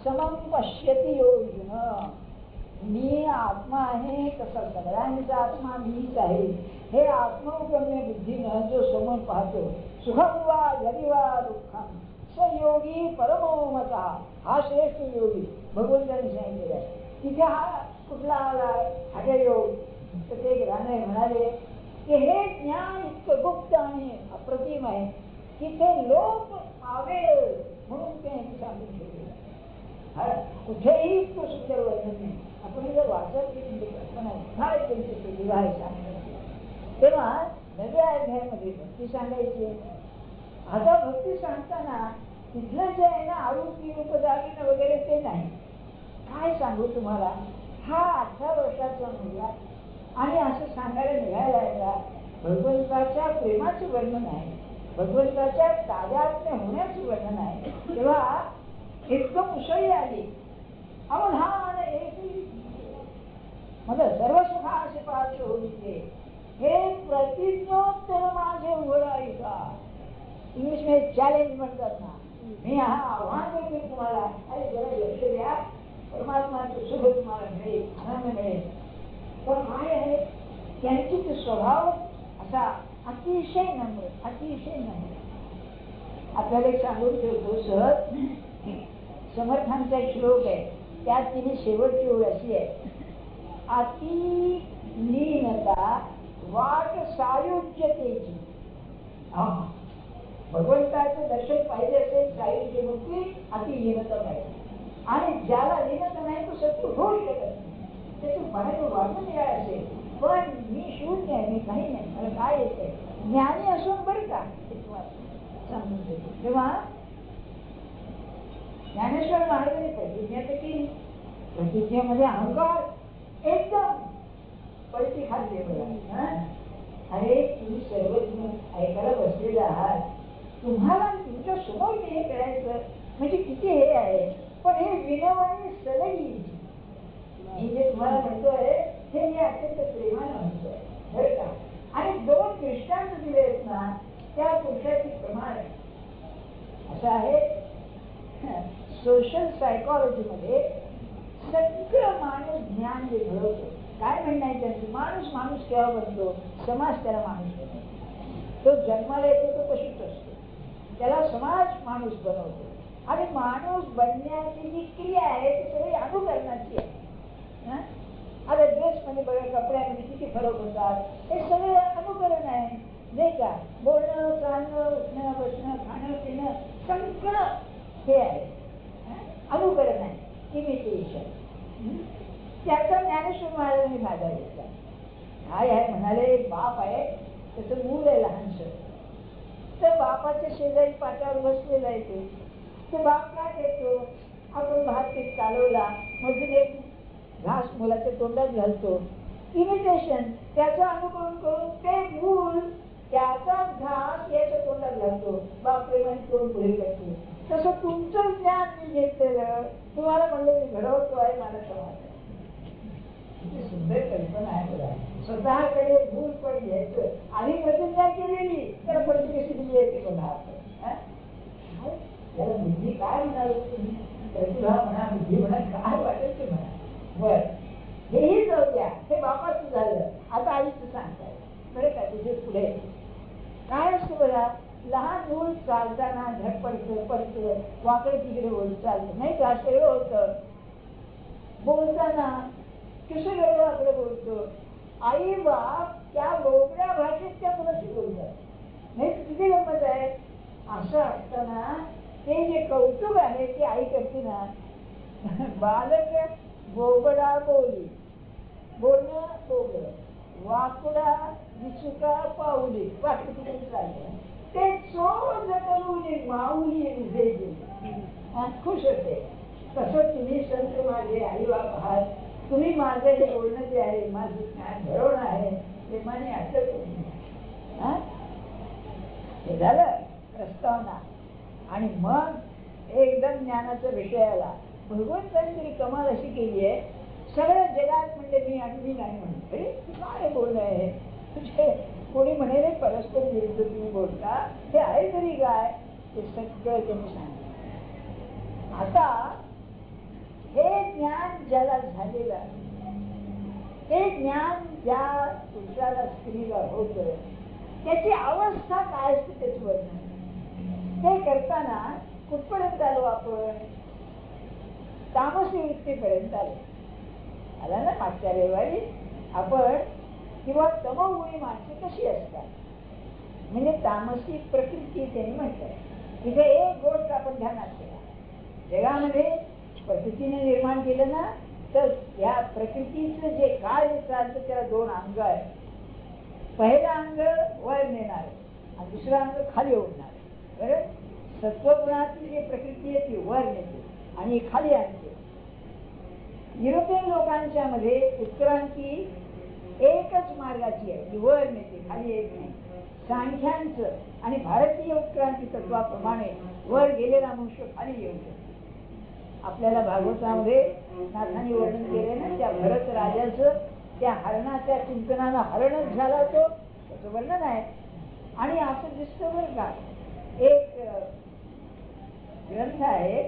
समम पश्यती योजना, मी आत्मा आहे तसा सगळ्यांचा आत्मा मीच आहे हे आत्मगम्य बुद्धीनं जो समोर पाहतो, सुखम वा जरी वा दुःखम स योगी परमो मता, हा श्रेष्ठ योगी भगवंतांनी सांगितलेला आहे. तिथे हा कुठला आला हठयोग, तर ते ग्राने म्हणाले की हे ज्ञान इतकं गुप्त आणि अप्रतिम आहे की ते लोक पावेल म्हणून ते सांगून ठेवले. कुठेही इतकं सुंदर वर्णन नाही. आपण जर वाचत काय त्यांची प्रतिभा आहे सांगण्याची. तेव्हा नव्या अध्यायामध्ये भक्ती सांगायची. आता भक्ती सांगताना तिथलं जे आहे ना आरोपी उपदागिन वगैरे ते नाही. काय सांगू तुम्हाला, हा 18 वर्षाचा मुलगा आणि असं सांगायला निघायला आहे का भगवंताच्या प्रेमाचं वर्णन आहे, भगवंताच्या ताब्यात होण्याचं वर्णन आहे. तेव्हा एकदम उसळी आली, अवधान एकही मला सर्व सुखा असे पात्र होते, हे प्रतिज्ञोत्तर माझे उघड आहे का. इंग्लिश मध्ये चॅलेंज म्हणतात ना, मी हा आव्हान देते तुम्हाला, अरे जरा लक्ष द्या, परमात्माचं सुख तुम्हाला मिळेल, आनंद मिळेल. पण काय आहे त्यांची तो स्वभाव असा अतिशय नम्र, अतिशय नम्र. आपल्याला एक सांगून ठेवतो सहज. समर्थांचा एक श्लोक आहे, त्यात तिने शेवटची ओळ अशी आहे, अति लीनता वाट सायुज्यतेची. भगवंताचं दर्शन पाहिजे असेल सायुज्य मुक्ती अति लीनता पाहिजे. आणि ज्याला लीनता नाही तो सत्य होऊ शकत नाही. त्याचं बाहेर वाढून मिळालं असेल, पण मी शून्य आहे, मी काही नाही, मला काय येत आहे. ज्ञानी असून बरं का समजून देतो. तेव्हा ज्ञानेश्वर महाराजांनी प्रतिज्ञा तर केली. प्रतिज्ञेमध्ये अहंकार एकदम पलटी खाल्ली बघा. अरे तुम्ही सर्वज्ञ ऐकायला बसलेले आहात, तुम्हाला तुमच्या समोर हे करायचं म्हणजे किती हे आहे. पण हे विनवाने सलगी मी जे तुम्हाला म्हणतोय हे मी अत्यंत प्रेमानं म्हणतोय बरं का. आणि 2 दृष्टांत दिले आहेत ना, त्या पुरुषाची प्रमाण असं आहे. सोशल सायकॉलॉजी मध्ये सगळं माणूस ज्ञान जे घडवतो, काय म्हणणं आहे त्यांचं, माणूस माणूस केव्हा बनतो, समाज त्याला माणूस बनवतो. तो जन्माला येतो तो पशुच असतो, त्याला समाज माणूस बनवतो. आणि माणूस बनण्याची जी क्रिया आहे ती सगळी अनुकरणाची आहे. आता ड्रेसमध्ये बघा, कपड्यामध्ये किती फरक होतात, हे सगळे अनुकरण आहे नाही का. बोलणं चालणं उठणं बसणं खाणं पिणं सगळं हे आहे अनुकरण आहे, इमिटेशन. त्याचा ज्ञानेश्वर महाराजांनी फायदा घेतला. काय आहे म्हणाले, एक बाप आहे, त्याचं मूल आहे लहानसं, तर बापाच्या शेजारी पाटावर बसलेला आहे. तो बाप काय देतो, आपण भात पीठ चालवला मधून एक घास मुलाच्या तोंडात घालतो, इमिटेशन. त्याचं अनुकरण करून ते मूल त्याचाच घास याच्या तोंडात घालतो, बाप प्रेमाने तोंड पुढे करतो. तसं तुमचं ज्ञान मी घेतलेलं तुम्हाला म्हणलं मी घडवतो आहे, मला समाज आहे. किती सुंदर कल्पना आहे बघा. स्वतःकडे भूल पण घ्यायचं आणि प्रतिज्ञा केलेली तर पण कशी दिली आहे ते बघा. त्याला बुद्धी काय म्हणाल तुम्ही, प्रतिभा म्हणा बुद्धी म्हणा काय वाटेल ते म्हणा. बर हेही जाऊ द्या, हे बापाचं झालं. आता आईचं सांगताय बरं का. तुझे पुढे काय असतं बघा, लहान मूल चालताना धडपडतं पडतं, वाकडे तिकडे बोल चालतं नाही का, सगळं होतं. बोलताना कसं वेगळं वाकडे बोलतो. आई बाप त्या बोबड्या भाषेत त्या मुलाशी बोलतात नाही, किती गंमत आहे. असं असताना ते जे कौतुक आहे ते आई करते ना, बालक बोबडा बोली, बोलणं बोबड, वाकडा विचुका पाऊली, वाकडे तिकडे चालतं, ते चोर जगवली माऊली विजेली खुश होते. तसं तुम्ही संत माझे आई बाप आहात, तुम्ही माझं हे बोलणं जे आहे, माझं ज्ञान घडवणं आहे, प्रेमाने असं करून हे झालं प्रस्तावना. आणि मग एकदम ज्ञानाचा विषय आला. भगवंतांनी तरी कमाल अशी केली आहे, सगळ्या जगात म्हणजे मी आणि मी नाही म्हणते काय बोलणं आहे तुझे. कोणी म्हणे परस्पर विरुद्ध तुम्ही बोलता, हे आहे तरी काय, ते सगळं त्यांनी सांगितलं. आता हे ज्ञान ज्याला झालेलं आहे, ते ज्ञान ज्या पुरुषाला स्त्रीला होत, त्याची अवस्था काय असते त्याच वर्णन. ते करताना कुठपर्यंत आलो आपण? तामसी वृत्तीपर्यंत आलो. आला ना मागच्या रविवारी आपण. किंवा तमोगुणी माणसे कशी असतात, म्हणजे तामसी प्रकृती त्यांनी म्हटलंय. तिथे एक गोष्ट आपण ध्यानात ठेवा, जगामध्ये प्रकृतीने निर्माण केलं ना, तर या प्रकृतीचं जे कार्य चालतं त्याला दोन अंग आहेत. पहिलं अंग वर नेणार आणि दुसरं अंग खाली ओढणार. बरं, सत्वगुणाची जी प्रकृती आहे ती वर नेते आणि खाली आणते. युरोपियन लोकांच्या मध्ये उत्क्रांती एकच मार्गाची आहे, ती वर नेते, खाली येत नाही. सांख्यांचं आणि भारतीय उत्क्रांती तत्वाप्रमाणे वर गेलेला मनुष्य खाली येऊ शकतो. आपल्याला भागवतामध्ये नाथांनी वर्णन केले ना, त्या भरत राजाचं त्या हरणाच्या चिंतनानं हरणच झाला तो, त्याचं वर्णन आहे. आणि असं दिसतं बरं का, एक ग्रंथ आहे,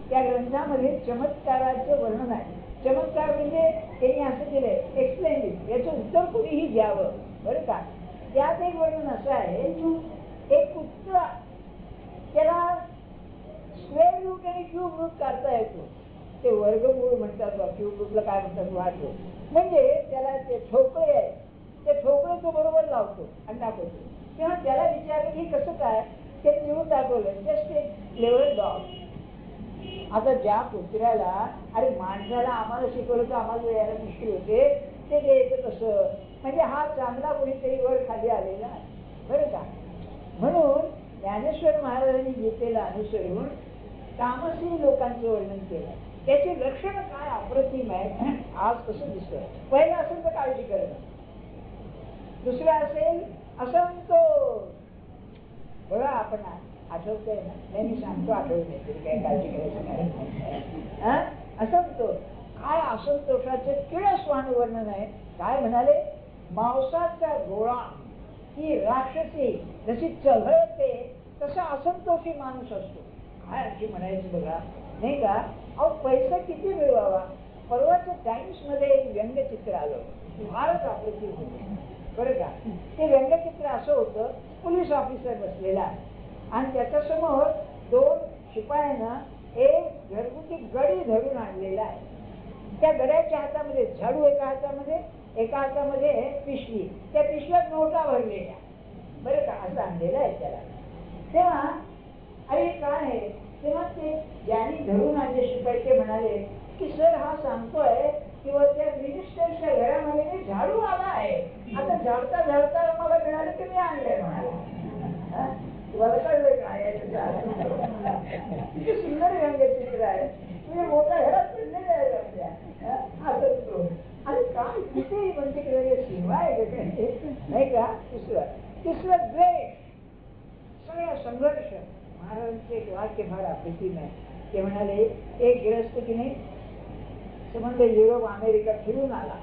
त्या ग्रंथामध्ये चमत्काराचं वर्णन आहे. चमत्कार म्हणजे त्यांनी असं केलंय, एक्सप्लेन, याचं उत्तर कुणीही द्यावं. बरं का, त्यात एक वर्णन असं आहे, एक कुत्रा, त्याला स्क्वेअर रूट आणि क्यूब रूट काढता येतो. ते वर्गमूळ म्हणतात, क्यूब रूटला काय म्हणतात वाटतो. म्हणजे त्याला ते ठोकळे आहे, ते ठोकळे तो बरोबर लावतो आणि दाखवतो. तेव्हा त्याला विचारलं की कसं काय, ते लिहून दाखवलं, जस्ट एक क्लेवर डॉग. आता ज्या कुत्र्याला, अरे माणसाला आम्हाला शिकवलं तर आम्हाला यायला मुश्किल होते, ते द्यायचं कसं, म्हणजे हा चांगला कोणीतरी वर खाली आलेला आहे. बरं का, म्हणून ज्ञानेश्वर महाराजांनी गीतेला अनुसरून तामसी लोकांचं वर्णन केलं. त्याची लक्षणं काय अप्रतिम आहे. आज कसं दिसतं, पहिलं असेल तर काळजी करणं, दुसरं असेल असंतोष. बघा आपण आठवतंय ना, नाही मी सांगतो आठवत नाही तरी काय काळजी करायचं नाही. असंतोष काय, असंतोषाचे किळस्वान वर्णन आहे. काय म्हणाले, मांसाचा गोळा ही राक्षसी जशी चघळते तसा असंतोषी माणूस असतो. काय आणखी म्हणायचं बघा, नाही का. अहो पैसा किती मिळवावा. परवाच्या टाइम्स मध्ये एक व्यंगचित्र आलं, फारच अप्रतिम होतं. बरं का, ते व्यंगचित्र असं होतं, पोलीस ऑफिसर बसलेला आहे आणि त्याच्यासमोर दोन शिपायांना एक घरगुती गडी धरून आणलेला आहे. त्या गड्याच्या हातामध्ये झाडू एका हातामध्ये, एका हातामध्ये पिशवी, त्या पिशव्यात नोटा भरलेल्या. बरं का, असं आणलेलं आहे त्याला. तेव्हा अरे काय आहे, तेव्हा ते ज्यांनी धरून आणले शिपाई ते म्हणाले की सर हा सांगतोय किंवा त्या मिनिस्टरच्या घरामध्ये झाडू आला आहे, आता झाडता झाडता मला मिळालं की मी आणलंय म्हणाला. तुम्हाला कळलं काय किती सुंदर व्यंगचित्र आहे. तुम्ही मोठ्या घरात पडलेले आहे आपल्या, असं तो. आणि काय किती म्हणजे सिनेमा आहे नाही का. तिसरं द्वेष, सगळा संघर्ष. महाराजांचे एक वाक्य फार अप्रतिम आहे. ते म्हणाले, एक गृहस्थ की नाही संबंध युरोप अमेरिका फिरून आला,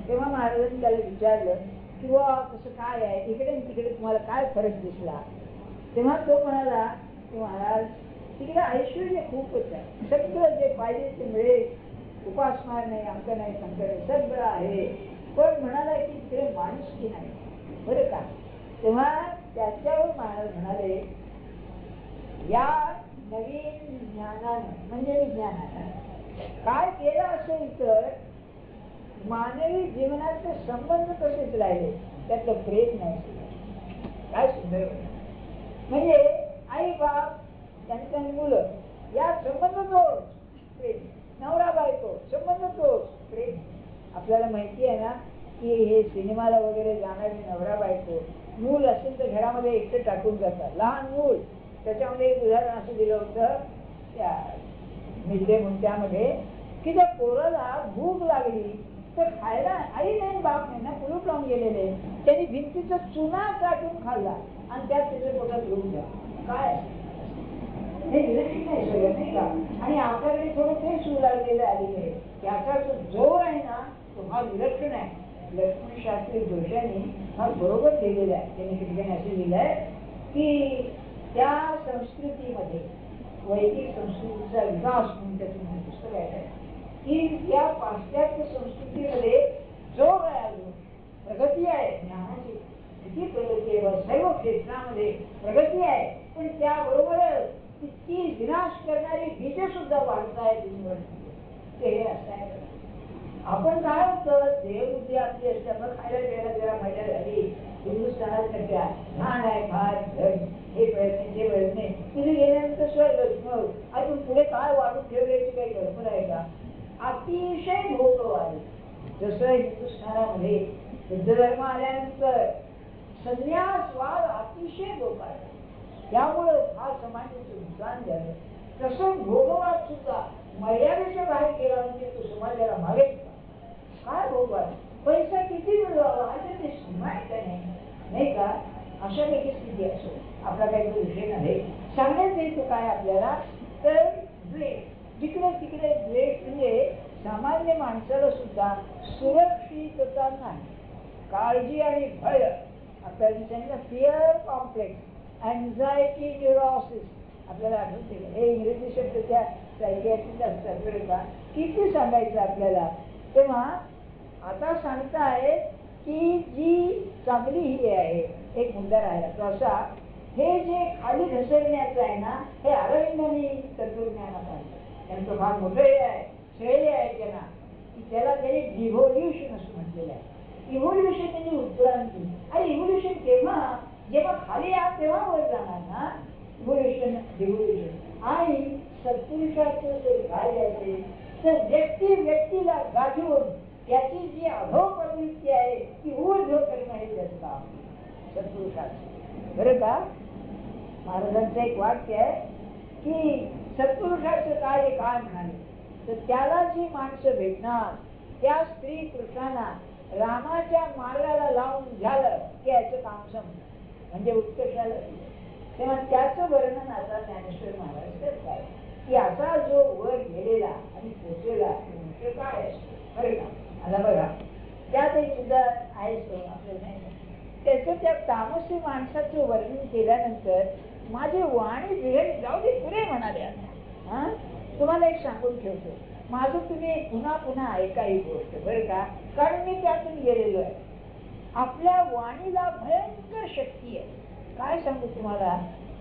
तेव्हा महाराजांनी त्याला विचारलं की वा कसं काय आहे, इकडे तिकडे तुम्हाला काय फरक दिसला. तेव्हा तो म्हणाला की महाराज तिकडे ऐश्वर्य खूपच आहे, सगळं जे पाहिजे ते मिळेल, उपासमार नाही, अंक नाही, संक नाही, सगळं आहे, पण म्हणाला की तिकडे माणुसकी नाही. बरं का, तेव्हा त्याच्यावर महाराज म्हणाले या नवीन ज्ञानानं म्हणजे विज्ञानानं काय केलं असेल तर मानवी जीवनाचे संबंध तसेच राहिले, त्यातलं प्रेम नाही. काय सुंदर म्हणजे आई बाप त्यांच्या मुलं या संबंध तोच प्रेम, नवरा बायको संबंध तोच प्रेम. आपल्याला माहिती आहे ना की हे सिनेमाला वगैरे जाणारे नवरा बायको, मूल असेल तर घरामध्ये एकटं टाकून जातात, लहान मूल. त्याच्यामध्ये एक उदाहरण असं दिलं होतं त्या मिडडे त्यामध्ये की त्या पोराला भूक लागली तर खायला आई नाही बाप नाही ना, कुलूप लावून गेलेले, त्यांनी भिंतीचा चुना काढून खाल्ला आणि त्यात त्याच्या पोटात घेऊन द्या. काय हे इलेक्ट्रिक नाही सगळं नाही का. आणि आपल्याकडे थोडं ते सुरू लागलेलं आलेले, त्याचा जो जोर आहे ना तो हा विलक्षण आहे. लक्ष्मण शास्त्री जोशांनी हा बरोबर लिहिलेला आहे. त्यांनी ठिकाणी असं लिहिलंय की त्या संस्कृतीमध्ये वैदिक संस्कृतीचा विकास म्हणून त्याचं पुस्तक आहे की या पाश्चात्य संस्कृतीमध्ये जो प्रगती आहे ज्ञानाची किती प्रगती आहे, सर्व क्षेत्रामध्ये प्रगती आहे, पण त्याबरोबरच तितकी विनाश करणारी बीज सुद्धा वाढत आहेत युनिव्हर्सिटी. ते हे असं आहे. आपण काय होतं देवबुद्धी आपली असते, आपण खायला प्यायला जरा मजा झाली हिंदुस्थानात सध्या लहान आहे भात घट हे प्रयत्न ते प्रयत्न तिथे गेल्यानंतर स्वर्ग मग अजून पुढे काय वाढून ठेवण्याची काही कल्पना आहे का? अतिशय भोग आहे. जसं हिंदुस्थानामध्ये बुद्ध धर्म आल्यानंतर संन्यासवाद अतिशय धोका आहे, त्यामुळे हा समाजाचं नुकसान झालं. तसं भोगवाद सुद्धा मर्यादेच्या बाहेर गेला म्हणजे तो समाजाला मागेल काय भोगवाद पैसा किती मिळवावा असं ते माहित नाही का? अशा काही स्थिती असो आपला काही तो विषय नाही. सांगण्यात येतो काय आपल्याला तर द्वेष, जिकडे तिकडे द्वेष म्हणजे सामान्य माणसाला सुद्धा सुरक्षितता नाही, काळजी आणि भय. आपल्याला सांगितलं फिअर कॉम्प्लेक्स, अँझायटी, न्यूरोसिस. आपल्याला आठवते हे इंग्रजी शब्द त्या सायकियाट्रिस्ट असतात बरं का, किती सांगायचं आपल्याला. तेव्हा आता सांगताय की जी चांगली ही आहे एक मुद्दा राहिला तो असा, हे जे खाली घसरण्याचं आहे ना हे अरविंदांनी तत्वज्ञानात आहे. त्यांचं फार मोठं हे आहे, श्रेय आहे त्यांना की त्याला त्यांनी डिव्होल्युशन असं म्हटलेलं आहे. इव्होल्युशन म्हणजे उत्क्रांती. आणि इव्होल्युशन केव्हा, जेव्हा खाली आहात तेव्हा वर जाणार ना. इव्होल्युशन डिव्होल्युशन. आणि सत्पुरुषाचं जे कार्य आहे तर व्यक्तीला गाठून त्याची जी अधो प्रवृत्ती आहे ती ऊर्ध्व करणं हे त्याचं काम सत्पुरुषाचं बरं का. महाराजांचं एक वाक्य आहे की सत्पुरुषाचं कार्य काय म्हणाले तर त्याला जी माणसं भेटणार त्या स्त्री पुरुषांना रामाच्या मार्गाला लावून झालं की याचं काम संपलं म्हणजे उत्कर्षाला. तेव्हा त्याचं वर्णन आता ज्ञानेश्वर महाराज करतात की असा जो वर गेलेला आणि पोचलेला काय असतो बरं का. आता बघा त्यातही सुद्धा आहेच आपलं नाही त्याचं त्या तामसी माणसाचं वर्णन केल्यानंतर माझी वाणी बिघडली जाऊ दे पुरे म्हणाले. हा तुम्हाला एक सांगून ठेवतो, माझं तुम्ही पुन्हा पुन्हा ऐका ही गोष्ट बरं का, कारण मी त्यातून गेलेलो आहे. आपल्या वाणीला भयंकर शक्ती आहे. काय सांगू तुम्हाला,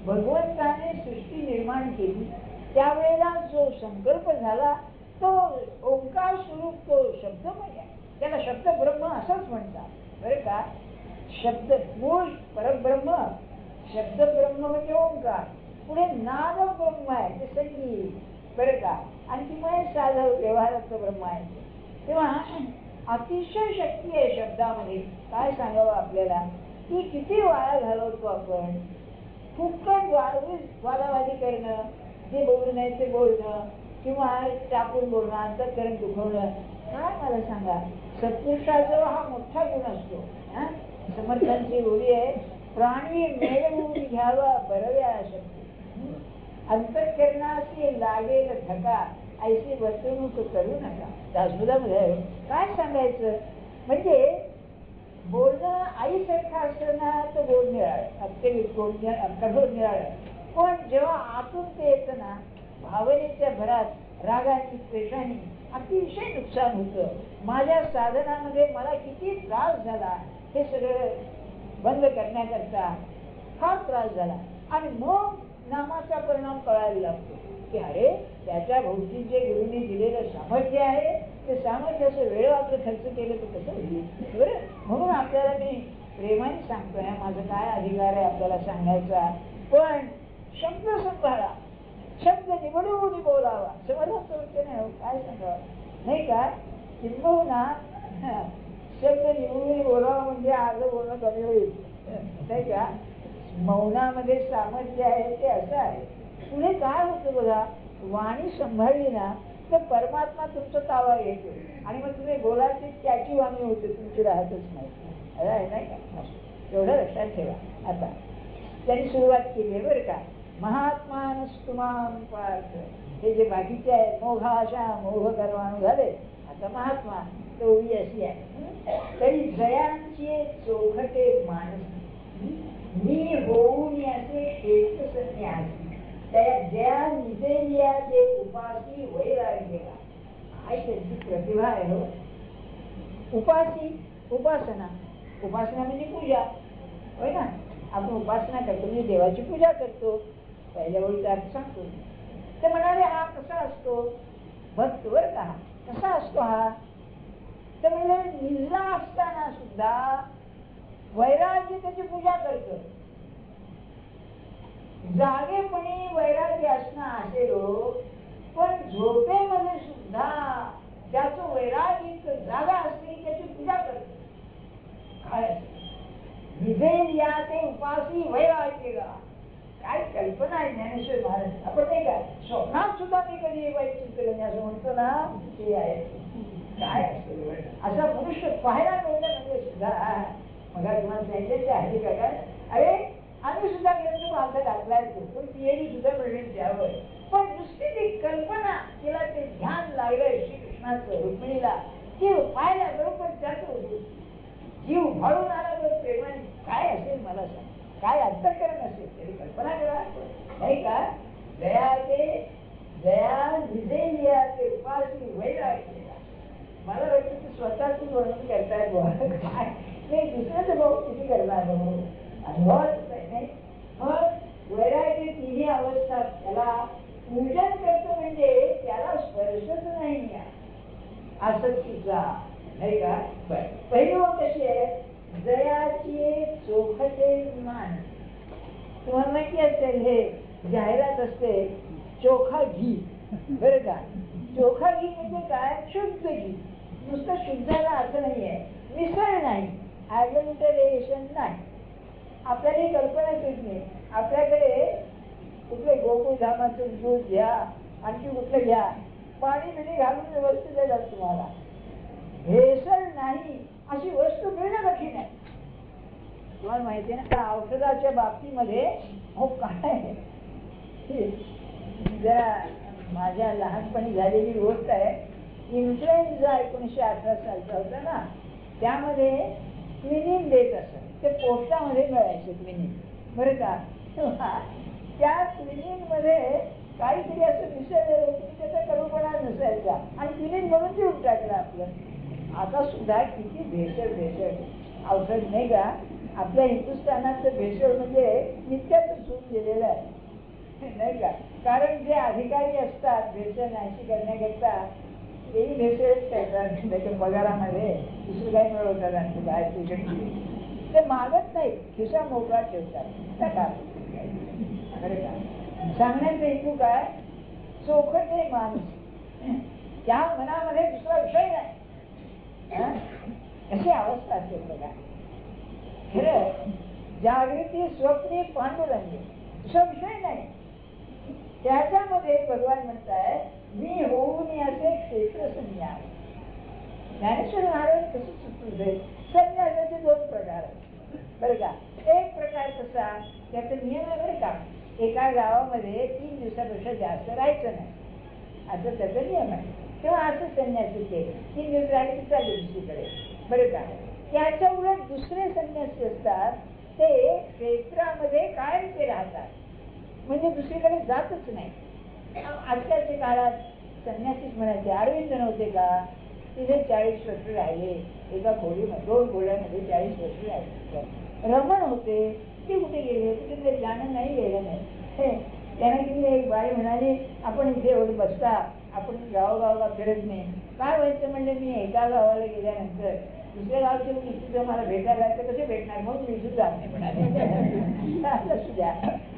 भगवंताने सृष्टी निर्माण केली त्यावेळेला जो संकल्प झाला तो ओंकार स्वरूप तो शब्दमय आहे. त्याला शब्द ब्रह्म असंच म्हणतात बरं का. शब्द मूळ परब्रह्म, शब्द ब्रह्म म्हणजे ओंकार, पुढे नाद ब्रह्म आहे ते संगीत बरं का, आणखी मग साधं व्यवहाराचं ब्रह्म आहे. तेव्हा अतिशय शक्ती आहे शब्दामध्ये. काय सांगावं आपल्याला की किती वाया घालवतो आपण. फुकट वादावादी करणं, जे बोलू नये ते बोलणं किंवा टाकून बोलणं, अंतःकरण दुखवणं. काय मला सांगा, सत्पुरुषाचा हा मोठा गुण असतो. समर्थांची ओळी आहे, प्राणी मेळवून घ्यावा बरव्या शक्ती, अंतःकरणाशी लागेल धका, ऐशी वर्तणूक करू नका. दासबोधामध्ये काय सांगायचं म्हणजे बोलणं आईसारखं असताना तो गोड निराळ अत्यंत कठोर निराळ, पण जेव्हा आतून ते येतं ना भावनेच्या भरात रागाने द्वेषाने अतिशय नुकसान होतं. माझ्या साधनामध्ये मला किती त्रास झाला हे सगळं बंद करण्याकरता फार त्रास झाला. आणि मग नामाचा परिणाम कळायला लागतो की अरे त्याच्या भोवती जे गुरुने दिलेलं सामर्थ्य आहे ते सामर्थ्याचं वेळ आपलं खर्च केलं तर कसं होईल बरं. म्हणून आपल्याला मी प्रेमाने सांगतोय, माझा काय अधिकार आहे आपल्याला सांगायचा, पण शब्द सांभाळा, शब्द निवडून बोलावा. समर्थांचं वचन आहे, काय सांगावं नाही का. किंबहुना शब्द निवडून बोलावा म्हणजे अर्ध बोलणं कमी होईल नाही का. मौनामध्ये सामर्थ्य आहे ते असं आहे. पुढे काय होतं बघा, वाणी सांभाळली ना तर परमात्मा तुमचा ताबा घेतो आणि मग तुम्ही बोलायची त्याची वाणी होते, तुमची राहतच नाही नाही का. एवढं लक्षात ठेवा. आता त्यांनी सुरुवात केली आहे बरं का. महात्मानस्तुमां पार्थ, हे जे बाकीचे आहे मोघाशा मोघ करवाणू झाले, आता महात्मा तो अशी आहे. तरी जयांची चोखटे मानस मी होऊन असे एक संन्यासी, ज्या निजेलिया जे उपासी वैराग्यला काय त्यांची प्रतिभा आहे हो. उपासी उपासना, उपासना म्हणजे पूजा होय ना. आपण उपासना करतो म्हणजे देवाची पूजा करतो. पहिल्या वेळीचा अर्थ सांगतो. ते म्हणाले हा कसा असतो भक्त बर का. कसा असतो हा तर म्हणजे निजला असताना सुद्धा वैराग्य त्याची पूजा करतो. जागेपणी वैराग्य असणं असे लोक, पण झोपेमध्ये सुद्धा ज्याचं वैराग्य जागा असते त्याची पूजा करतो. काय निजेल या ते उपासी वैराग्य काय कल्पना आहे ज्ञानेश्वर महाराज. आपण नाही का स्वप्नात सुद्धा मी कधी वाईट चिंतन असं म्हणतो ना ते आहे. काय असा मनुष्य पाहायला मिळलं म्हणजे सुद्धा मग तुम्हाला सांगितलं त्या हल्ली काय अरे आम्ही सुद्धा ग्रंथ मागं घातलाय पण पीएडी सुद्धा मिळेल द्यावं. पण नुसती ती कल्पना तिला ते ध्यान लागलंय श्रीकृष्णाचं रुक्मिणीला ते पाहायला बरोबर त्याच जीव भाळून आला बरं प्रेमाने. काय असेल मला सांग काय अंतःकरण असेल तरी कल्पना करा नाही का. दया ते दया निजेलिया ते उपासी वैराग्य. मला वाटतं की स्वतःच वर्णन करताय काय नाही दुसऱ्याचं भाऊ किती करणार अनुभवच नाही. मग वैराग्य तिन्ही अवस्था त्याला पूजन करतो म्हणजे त्याला स्पर्शच नाही आसक्तीचा नाही का. पहिली गोष्ट कशी आहे जयाची चोखटे मान. तुम्हाला माहिती असेल हे जाहिरात असते चोखा घी बरं का. चोखा घी म्हणजे काय शुद्ध घी. नुसतं शुद्धाला अर्थ नाहीये मिसळ नाही ॲडल्टरेशन नाही. आपल्याला कल्पनाच येत नाही. आपल्याकडे कुठले गोकुळधामाचं दूध घ्या आणखी कुठलं घ्या पाणी बिणी घालून व्यवस्थित देतात तुम्हाला. भेसळ नाही अशी वस्तू मिळणं कठीण आहे. तुम्हाला माहिती आहे ना औषधाच्या बाबतीमध्ये हो काय जरा माझ्या लहानपणी झालेली गोष्ट आहे. इन्फ्लुएन्झा 1918 सालचा होता ना. त्यामध्ये क्विनिन देत असत. ते पोस्टामध्ये मिळायचे क्विनिन बरं का. त्या क्विनिन मध्ये काहीतरी असं मिसळलेलं होतं की त्याचा कडूपणा नसायचा आणि क्विनिन म्हणून देऊन टाकलं आपलं. आता सुद्धा किती भेसळ भेसळ औषध नाही का. आपल्या हिंदुस्थानाचं भेसळ म्हणजे नित्याच सूट गेलेलं आहे नाही का. कारण जे अधिकारी असतात भेसळ नाहीशी करण्याकरता तेही भेसळच करतात त्याच्या पगारामध्ये दुसरं काही मिळवतात आणि बाहेरची ते मागत नाही खिसा मोकळा ठेवतात. बरं का सांगण्याचा हेतू काय चोखट आहे माणूस त्या मनामध्ये दुसरा विषय नाही. अशी अवस्था असेल बघा. खरं जागृती स्वप्ने पांडुरंग दुसरा विषय नाही. त्याच्यामध्ये भगवान म्हणताय मी होऊन असे क्षेत्र संन्यास. ज्ञानेश्वर महाराज कसं सुचवलंय संन्यासाचे दोन प्रकार बरं का. एक प्रकार कसा त्याचा नियम आहे बरं का. एका गावामध्ये 3 दिवसापेक्षा जास्त राहायचं नाही असं त्याचा नियम आहे. तेव्हा असं संन्यासी ते 3 दिवस राहिले की चालले दुसरीकडे बरं का. त्याच्या उलट दुसरे संन्यासी असतात ते क्षेत्रामध्ये कायम ते राहतात म्हणजे दुसरीकडे जातच नाही. आजकालच्या काळात संन्यासीच म्हणायचे. अरविंद नव्हते का तिथे 40 वर्ष राहिले एका खोलीमध्ये 2 खोल्यामध्ये 40 वर्ष राहिले. रमण होते ते कुठे गेले कुठे जाणं नाही गेलं नाही. त्यांना किती एक बाई म्हणाली आपण इथे एवढं बसता आपण गावोगावला फिरत नाही काय व्हायचं म्हणजे मी एका गावाला गेल्यानंतर दुसऱ्या गावचे निश्चित मला भेटायला तर कसे भेटणार मग मी सुद्धा नाही म्हणाले. सुद्धा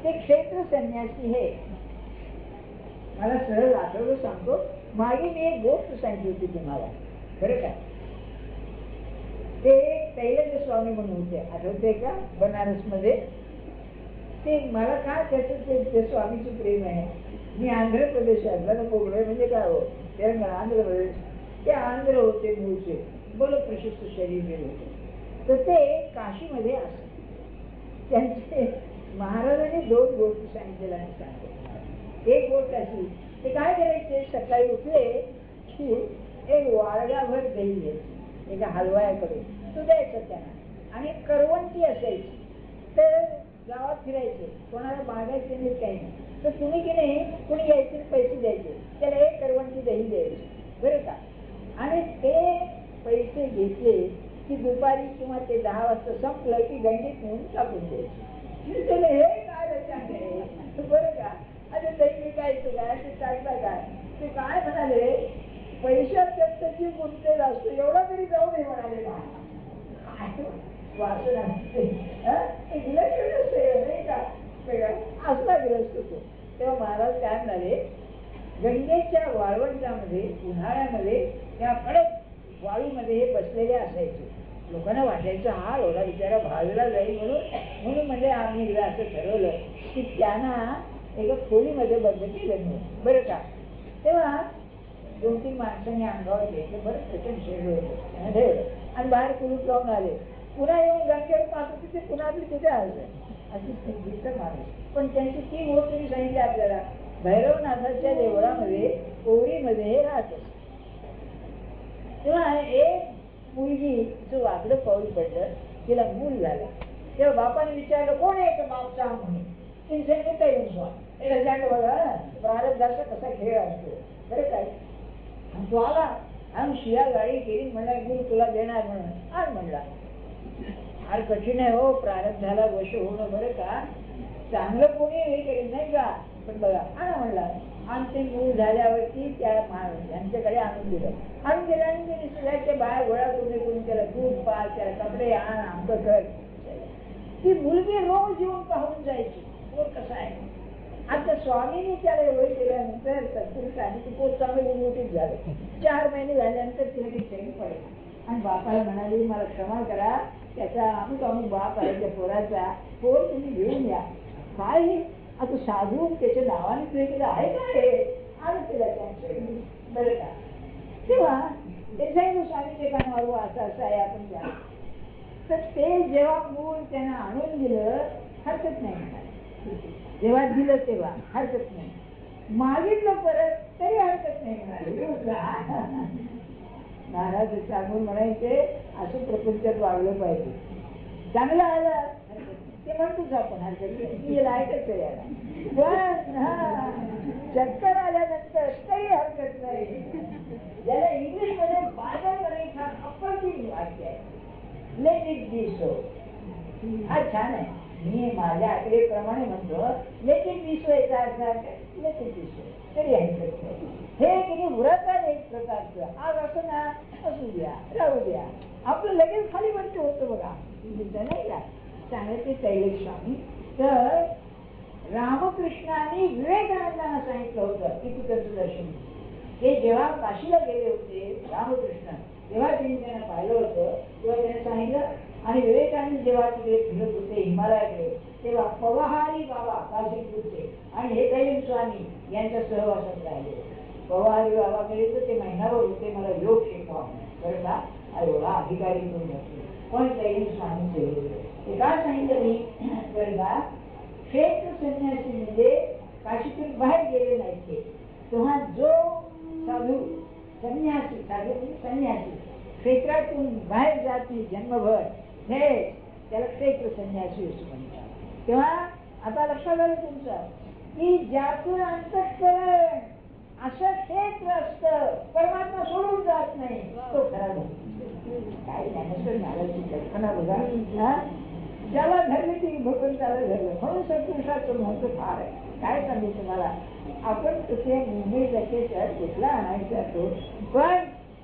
ते क्षेत्र संन्यासी हे मला सरळ आठवलं सांगतो. मागे मी एक गोष्ट सांगितली होती तुम्हाला बरं का. ते तैलंग स्वामी म्हणून होते आठवते का बनारस मध्ये. ते मला काय त्याचं ते स्वामीचं प्रेम आहे. मी आंध्र प्रदेशातला ना कोकण म्हणजे काय हो तेलंगणा आंध्र प्रदेश ते आंध्र होते मूळचे बोल प्रशस्त शरीर होते. तर ते काशीमध्ये असत. त्यांचे महाराजांनी 2 गोष्टी सांगितलेल्या मी सांगतो. एक गोष्ट अशी ते काय करायचे सकाळी उठले की एक वाडगाभर दही घ्यायची एका हलवायाकडे तो द्यायचा त्यांना आणि करवंटी असायची तर गावात फिरायचे, कोणाला मागायचे नाही काही नाही. तर तुम्ही की नाही कुणी यायचे पैसे द्यायचे, त्याला एक करवंटी दही द्यायची बरं का. आणि ते पैसे घेतले की दुपारी किंवा ते 10 वाजता संपलं की गंगेत नेऊन टाकून द्यायचे. हे काय रचना आहे बरं का. अरे दही विकायचं काय, ते टाकता काय, ते काय म्हणाले, पैशात त्याची गुंतलेला असतो एवढा तरी जाऊ नये म्हणाले. वासना नाही का असला ग्रस्त होतो. तेव्हा महाराज काय म्हणाले, गंगेच्या वाळवंटामध्ये उन्हाळ्यामध्ये त्या कडक वाळूमध्ये हे बसलेले असायचे. लोकांना वाटायचं हा एवढा बिचारा भाजला जाईल म्हणून म्हणजे आम्ही असं ठरवलं की त्यांना एका खोलीमध्ये बंद केलं नाही बरं का. तेव्हा 2-3 माणसांनी अंगावर घेतलं, बरं प्रचंड शरीर होतं ठेवलं आणि बाहेर कुलूप लावून आले. पुन्हा येऊन गंगेवर पाहतो तिथे पुन्हा तिथे आलं अशी दिसत माणूस. पण त्यांची ती गोष्ट तुम्ही सांगितली आपल्याला, भैरवनाथाच्या देवळामध्ये ओळीमध्ये हे राहत असत. तेव्हा एक मुलगी जो वाकडं पाऊल पडलं, तिला मूल झालं. तेव्हा बापाने विचारलं कोण आहे का बाप सांग म्हणून. तिने सांगितलं येऊन स्वामी. बघा प्रारब्धाचा कसा खेळ असतो बरं काय. तो आला आणि शिया गाडी केली, म्हणला गुरु तुला देणार म्हणून. आज म्हणला फार कठीण आहे हो प्रारब्धाला वश होणं बरं का. चांगलं कोणी हे करेल नाही का. पण बघा आणा म्हणला. आणि ते मूल झाल्यावरती त्या यांच्याकडे आणून दिलं. आणून दिल्याने सगळ्याच्या बाहेर गोळा करून त्याला दूध पाल, त्याला कपडे आण, आमचं घर. ती मुलगी रोज येऊन पाहून जायची पोर कसा आहे. आता स्वामींनी त्याला एवढं केल्यानंतर सत्पुरुष आणि ती पोट चांगली उलटीत झालं. 4 महिने झाल्यानंतर तिला ती चैन पडली आणि बापाला म्हणाली मला क्षमा करा, त्याचा अमुक अमुक बाप आहे त्या पोराचा, पोर तुम्ही घेऊन या. काय आता साधू त्याच्या नावाने तुझे केलं आहे काय आणि तिला चैन बरं का. तेव्हा ते सांगितलं स्वामीचे कानावर असं असं आहे आपण द्या. तर ते जेव्हा मूल त्यांना आणून दिलं हरकत नाही म्हणाले. जेव्हा दिलं तेव्हा हरकत नाही, मागितलं परत तरी हरकत नाही म्हणाले. महाराज सांगून म्हणायचे असं प्रपंचात वागलं पाहिजे. चांगलं आलं ते म्हणतोच आपण हरकत नाही, लायकच यायला. पण चक्कर आल्यानंतर तरी हरकत नाही. ज्याला इंग्लिश मध्ये बाजारमध्ये अप्रतिम वाक्य आहे, लेट इट बी सो. हा छान आहे. मी माझ्या आकडेप्रमाणे म्हणतो लेट इट बी सो. याचा अर्थ लेट इट बी सो तरी हरकत नाही. हे किती व्रत आहे एक प्रकारचं. आज असं ना असू द्या राहू द्या, आपलं लगेच खाली बंद होतं बघा नाही का. सांगायचे कैलास स्वामी तर रामकृष्णाने विवेकानंदांना सांगितलं होतं की तू त्याचं दर्शन. ते जेव्हा काशीला गेले होते रामकृष्ण, तेव्हा त्यांनी त्यांना पाहिलं होतं, तेव्हा त्यांनी सांगितलं. आणि विवेकानंद जेव्हा तिकडे फिरत होते हिमालयाकडे, तेव्हा पवहारी बाबा काशीपूरचे आणि हे कैलास स्वामी यांच्या सहवासात राहिले. पवहारी बाबाकडे तर ते महिनाभर होते, मला योग शिकवा बरं का. एवढा अधिकारी करून बसले. पण कैलास स्वामींचे ते काय सांगितलं मी बरं का. क्षेत्र संन्यासी म्हणजे काशीतून बाहेर गेले नाही ते. तेव्हा जो साधू संन्यासी, साधू संन्यासी क्षेत्रातून बाहेर जाते जन्मभर, हे त्याला क्षेत्र संन्यासी असं म्हणतात. तेव्हा आता लक्षात आलं तुमचं की ज्याचं अंतःकरण असं क्षेत्र असतं, परमात्मा सोडून जात नाही, तो खरा काय ज्ञानेश्वर महाराजची कल्पना बघा. ज्याला धरले ती भगवंताला धरलं म्हणून सत्पुरुषाचं महत्व फार आहे. काय सांगू तुम्हाला, आपण तसे मुंबई जाते शहर कुठला आणायचा तो, पण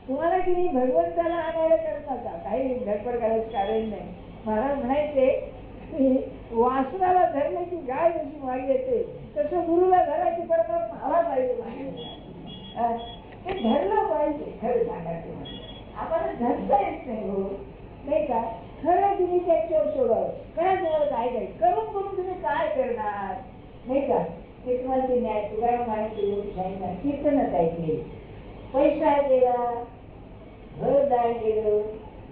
तुम्हाला की नाही भगवंताला आणायला करता का काही धडपड करायचं कारण नाही. महाराज म्हणायचे की वासनाला धरले की गाय जशी मागे येते तसं गुरुला धरायची परमात्मा आला पाहिजे. ते धरलं पाहिजे. खरं सांगायचं आम्हाला धरता येत नाही हो नाही का. खरं तुम्ही त्याच्यावर सोडव काय तुम्हाला काय काय करून करून तुम्ही काय करणार नाही का. ते तुम्हाला ते न्याय तुकाराम महाराज कीर्तनच ऐकले, पैसा गेला, घरदार गेलं,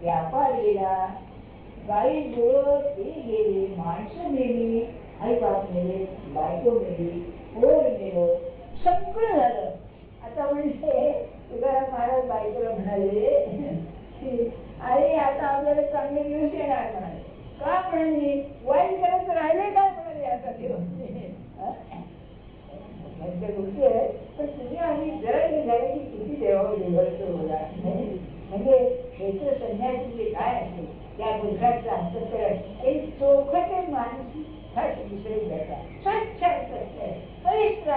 व्यापार गेला, गाई गुरं ते गेले, माणसं मेली, आई बाप मेले, बायको मेली, पोर गेलं, सगळं झालं. आता म्हणजे तुकाराम महाराज बायकोला म्हणाले की आई आता आपल्याला चांगले दिवस येणार म्हणाले. का म्हणाले वाईट करायचं राहिले का विसरून जातात. स्वच्छ पवित्र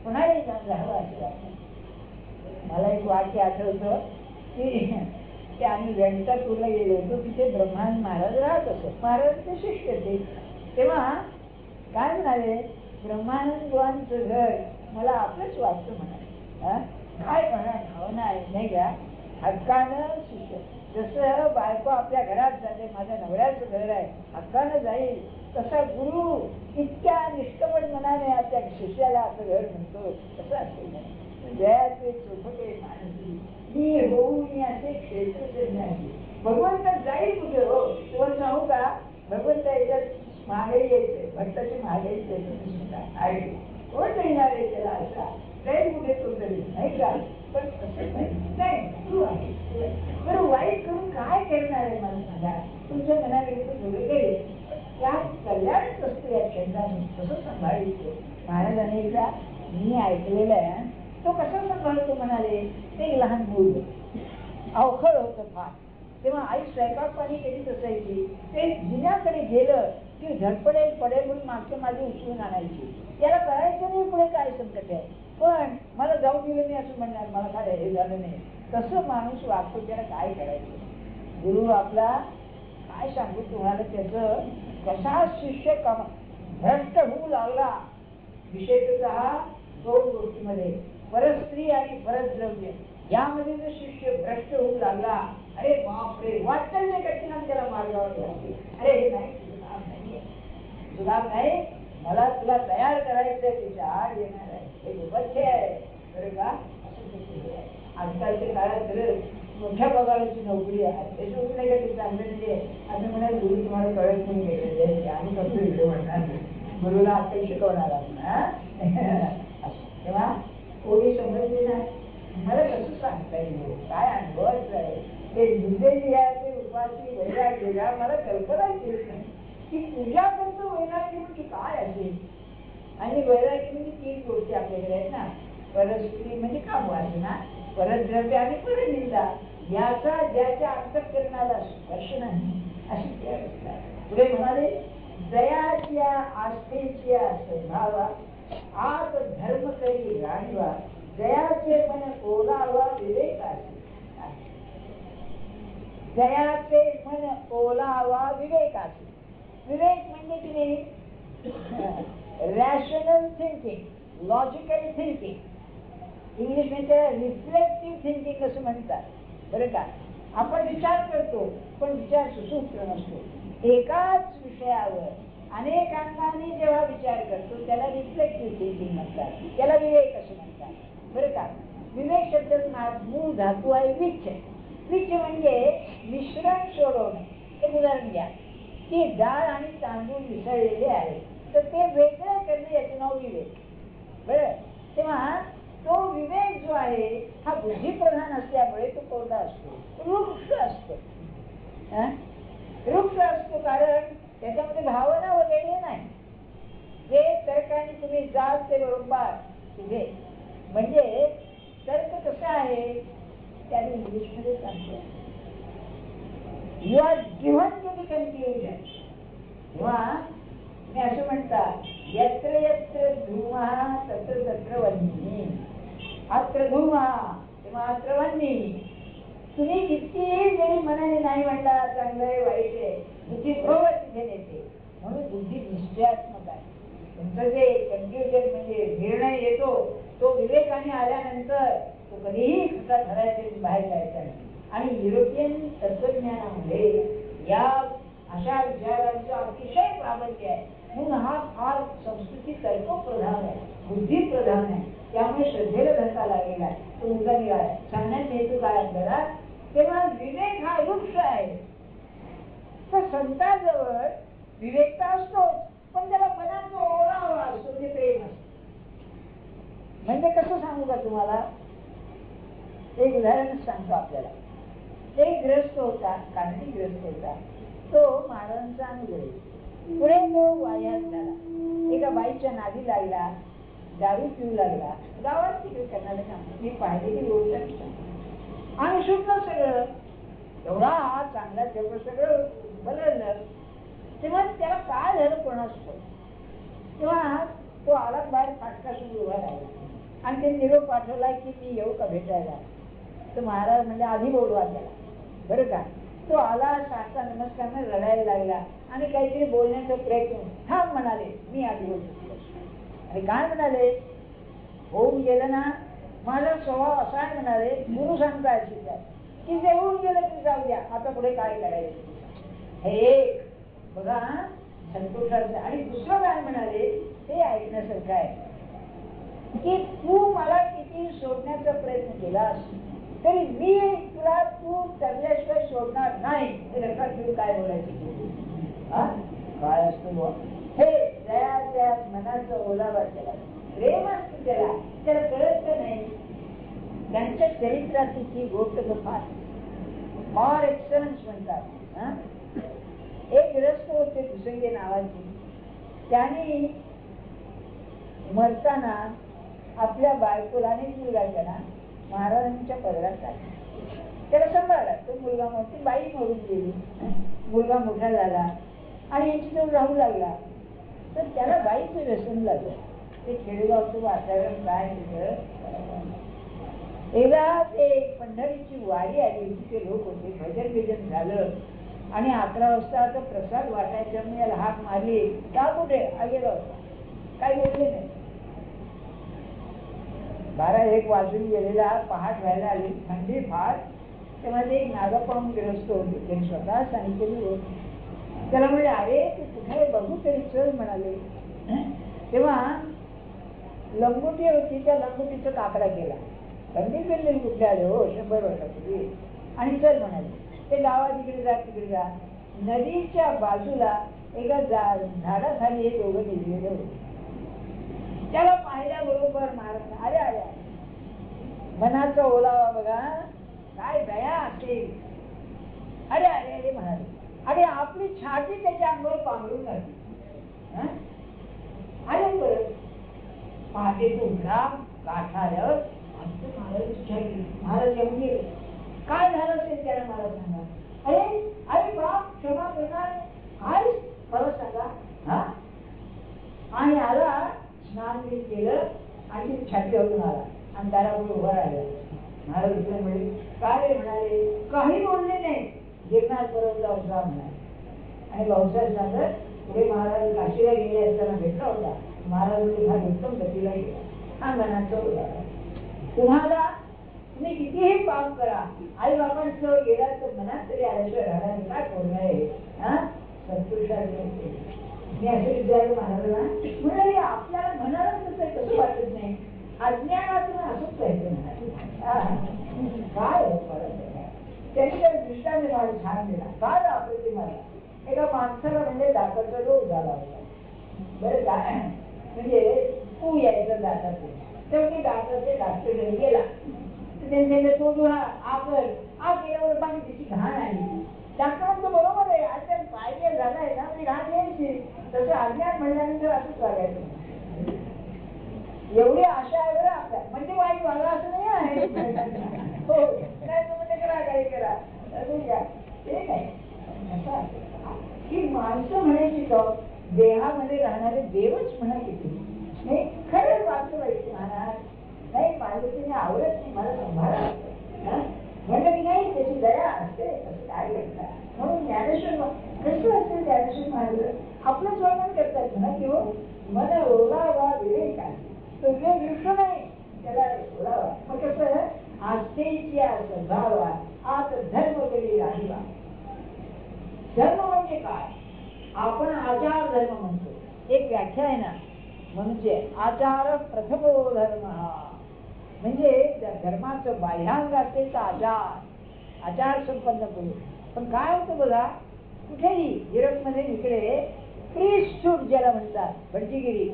कोणालाही जाऊन राहावं असं वाटतं. मला एक वाक्य आठवतं की आम्ही व्यंकटापूरला गेलो होतो. तिथे ब्रह्मानंद महाराज राहत असत. महाराजांचे शिष्य ते. तेव्हा काय म्हणाले, ब्रह्मानंद बुवांचं घर मला आपलंच वाटतं म्हणाले. काय म्हणा भावना आहे नाही का, हक्कानं शिष्य. जसं बायको आपल्या घरात जाते, माझ्या नवऱ्याचं घर आहे, हक्कानं जाईल, तसा गुरु इतक्या निष्कपट मनाने आपल्या शिष्याला आपलं घर म्हणतो. तसं असेल जयाचे चोखटे मानसी मी होऊन असे क्षेत्र नाही. भगवंत जाईल कुठे हो, तुम्हाला सांगू का, भगवंत याच्यात महागाई यायचे, भक्ताची महागाई आहे. कोण देणार आहे त्याला असा जाईल कुठे तो तरी नाही का. पण तसं नाही, तू आहे बरं. वाईट करून काय करणार आहे मला सांगा. तुमच्या मनाकडे थोडे गेले त्या कल्याणच असतो या छंदाने. कसं सांभाळायचं. महाराजांनी एकदा मी ऐकलेलं आहे, तो कसा सांभाळतो म्हणाले. ते एक लहान मूल अवखळ होतं फार. तेव्हा आई स्वयंपाक पाणी करीत असायची. ते जिन्याकडे गेलं की झडपडेल पडेल म्हणून मागच्या माझी उचलून आणायची. त्याला करायचं नाही पुढे काय संकट आहे, पण मला जाऊ दिलं नाही असं म्हणणार, मला काय हे झालं नाही. तसं माणूस वागतो, त्याला काय करायचं. गुरु आपला काय सांगू तुम्हाला, त्याचं कसा शिष्य भ्रष्ट होऊ लागला. विशेषतः दोन गोष्टीमध्ये, परस्त्री आणि परद्रव्य यामध्ये जर शिष्य भ्रष्ट होऊ लागला, अरे बापरे, वाटतं नाही कठीण त्याला मार्गावर लागते. अरे हे नाही तुला नाही, मला तुला तयार करायचंय, तिच्या आड येणार आहे, हे दुर्भाग्य आहे बरं का. आजकालच्या काळात मोठ्या पगाराची नोकरी आहे, हे सोडून नाही का ते चांगलं नाही असं म्हणाल. गुरु तुम्हाला कळत नाही गेले आणि कसं इथे म्हणणार गुरुला आता शिकवणार आपण. तेव्हा कोणी समजले नाही. मला कसं सांगता येईल, काय अनुभवच आहे. ते दुर्दैवी उपाशी वैराग्य मला कल्पनाच येत नाही की पूजा करतो वैराग्य म्हणजे काय असेल. आणि वैराग्य म्हणजे 3 गोष्टी आपल्याकडे आहेत ना. परस्त्री म्हणजे काम वासना, परद्रव्य आणि परनिंदा. याचा ज्याच्या अंतःकरणाला स्पर्श नाही अशी ती अवस्था. पुढे म्हणाले, दयाच्या आस्थेच्या स्वभावा आत धर्म करी राणीवा, दयाचे मन ओलावा विवेकाचे. दयाचे मन ओलावा विवेकाचे. विवेक म्हणजे की नाही, rational thinking, logical thinking. English मध्ये रिफ्लेक्टिव्ह थिंकिंग असं म्हणतात बरं का. आपण विचार करतो पण विचार सुसूत्र नसतो. एकाच विषयावर अनेकांनी जेव्हा विचार करतो त्याला रिफ्लेक्टिव्ह थिंकिंग म्हणतात, त्याला विवेक असं म्हणतात बरं का. विवेक शब्दात मूळ धातू आहे विच. विच म्हणजे मिश्रण सोडवणे. एक उदाहरण घ्या की डाळ आणि तांदूळ मिसळलेले आहे, तर ते वेगळं करणे याचं नाव विवेक बरं. तेव्हा तो विवेक जो आहे हा बुद्धिप्रधान असल्यामुळे तो कोरडा असतो, वृक्ष असतो. वृक्ष असतो कारण त्याच्यामध्ये भावना वगैरे नाही. जे तर्काने तुम्ही जाल ते बरोबर तुझे. म्हणजे तर्क कसं आहे त्याने इंग्लिशमध्ये सांगतो, you are given to the conclusion. किंवा मी असं म्हणतात, यत्र यत्र धूमा तत्र तत्र वन्नी, अत्र धूमा किंवा अत्र वन्नी. तुम्ही किती जरी मनाने नाही म्हणला चांगलं आहे वाईट आहे, बुद्धी बरोबर तिथे नेते. म्हणून बुद्धी निश्चयात्मक आहे. तुमचं जे कन्क्लुजन म्हणजे निर्णय येतो तो विवेकाने आल्यानंतर तो कधीही खटा धरायचे बाहेर जायचा नाही. आणि युरोपियन तत्वज्ञानामध्ये या अशा विचारांचं अतिशय प्राबल्य आहे. म्हणून हा फार संस्कृती तर्कप्रधान आहे, बुद्धिप्रधान आहे. त्यामुळे श्रद्धेला धक्का लागलेला आहे. तो मुद्दा निघाला सांगण्यात हेतू काय आपल्याला. तेव्हा विवेक हा वृक्ष आहे. तर संतांजवळ विवेकता असतोच, पण त्याला मनाचा ओलावा असतो, ते प्रेम असतो. म्हणजे कसं सांगू का तुम्हाला, एक उदाहरणच सांगतो आपल्याला. एक ग्रस्त होता, कानडी ग्रस्त होता. तो महाराजांचा अनुयायी. पुढे तो वायात झाला. एका बाईच्या नादी लागला, दारू पिऊ लागला. गावात तिकडे कर्नाटकात मी पाहिलेली गोष्ट आणि सुटलं सगळं. एवढा हा चांगला तेवढं सगळं बदललं. तेव्हा त्याला काय झालं कोणास तेव्हा तो आला बाहेर फाटका सुरू उभा राहिला आणि ते निरोप पाठवला की मी येऊ का भेटायला. तर महाराज म्हणजे आधी बोलवा त्याला, बरं का. तो आला, साचा नमस्कार रडायला लागला आणि काहीतरी बोलण्याचा प्रयत्न. थांब म्हणाले, मी आधी बोलतो. आणि काय म्हणाले, होऊन गेलं ना, माझा स्वभाव असा आहे म्हणाले, गुरु सांगताय की जे होऊन गेलं ते जाऊ द्या, आता पुढे काय करायचं. हे एक बघा संतोषाचं. आणि दुसरं काय म्हणाले ते ऐकण्यासारखं आहे की तू मला किती सोडण्याचा प्रयत्न केलास तरी मी तुला तू ठरल्याशिवाय सोडणार नाही. हे लक्षात घेऊन काय बोलायचं, काय असतं हे दयाच्या मनाचा ओलावा केला, प्रेम असतं त्याला, त्याला कळत नाही. त्यांच्या चरित्राची ती गोष्ट फार एक्सलन्स म्हणतात. एक ग्रस्त होते दुसंगे नावाची, त्यांनी मरताना आपल्या बायकोला आणि मुलगा त्याला महाराजांच्या पदरात टाकला. त्याला सांभाळला. तो मुलगा मोठी बाई मरून गेली, मुलगा मोठा झाला आणि याची तो राहू लागला. तर त्याला बाईचं व्यसन लागलं. ते खेडेगावचं वातावरण काय तिथं. एकदा ते पंढरीची वारी आली होती, ते लोक होते, भजन बिजन झालं आणि 11 वाजता तो प्रसाद वाटायचा. मी याला हाक मारली, का कुठे गेला होता, काय बोलले नाही. 12-1 वाजून गेलेला, पहाट व्हायला आली, थंडी फार. तेव्हा ते एक नागापाहून ग्रस्त होते, त्यांनी स्वतः सांगितलेली होती. त्याला म्हणजे अरे तू कुठे बघू तरी चल म्हणाले. तेव्हा लंगोटी होती, त्या लंगोटीचा काकडा केला. थंडी पेरलेली कुठले आले हो 100 वर्षापूर्वी. आणि चल म्हणाले. ते गावात इकडे जा तिकडे जा. नदीच्या बाजूला एका झाडाखाली हे दोघं निघलेले होते. त्याला पाहिल्याबरोबर महाराज अरे अरे मनाचा ओलावा बघा, काय दया असेल. अरे अरे अरे म्हणाले, अरे आपली छाती त्याच्या अंगावर पांघरून लागली. अरे बरं पहाटे तो उठला, गाठाल्यावर महाराज येऊन गेले. काय झालं असेल त्याला मला सांगा. अरे अरे बाप क्षमा करणार, काय खरं सांगा. आणि आला, स्नान केलं आणि छाती होऊन आला आणि दारावर उभा राहिला. महाराज इकडे म्हणजे काय म्हणाले, काही बोलले नाही. गिरणार परत जाऊन जा म्हणाले. आणि भाऊसाहेब सांगत पुढे महाराज काशीला गेले असताना भेटला होता. महाराज हा उत्तम गतीला गेला. हा मनाचा ओलावा. तुम्हाला तुम्ही कितीही पाप करा, आई बाबांसह गेला तर मनात तरी आल्याशिवाय राहणार काय बोलणार आहे. संतोषात मी असं विचारलं महाराजांना, म्हणजे आपल्याला म्हणायला तसं कसं वाटत नाही, अज्ञानातून असंच पाहिजे म्हणाले. काय त्यांनी त्या दृष्टाने मला छान दिला. काय आपलं मला एका माणसाला म्हणजे दाताचा रोग झाला होता. बरं काय म्हणजे तू यायचं दाताचे. तर मी दाताचे डॉक्टरकडे गेला. त्यांनी तो केल्यावर बाकी त्याची घाण आली. डॉक्टरांचं बरोबर आहे, आज पाहिजे झालाय ना म्हणजे घाण यायची. तसं अज्ञान म्हणल्यानंतर असंच वागायचं. एवढी आशा आहे बरं आपल्या, म्हणजे वाईट वागा असं नाही आहे. हो काय तुम्ही करा काही करा ते नाही. की माणसं म्हणायची तो देहामध्ये राहणारे देवच म्हणा किती नाही. खरंच वाचलं पाहिजे महाराज. नाही माझं तिने आवडत नाही, मला संभाळा म्हटलं की नाही त्याची दया असते. असं काय करतात म्हणून ज्ञानेश्वर कसं असेल ज्ञानेश्वर महाराज आपलंच वर्णन करतात म्हणा की हो मन ओलावा विवेक आहे. तो विवेक विष्णू नाही त्याला ओलावा. मग कसं आस्थेची स्वभावा आत धर्म करी राहिला. धर्म म्हणजे काय, आपण आचार धर्म म्हणतो. एक व्याख्या आहे ना, म्हणजे आचार प्रथमो धर्म. म्हणजे धर्माचं बाह्यांग असेल आचार आचार संपन्न करू. पण काय होतं बघा, कुठेही युरोपमध्ये इकडे प्रीस्टहूड ज्याला म्हणतात, भटजीगिरी,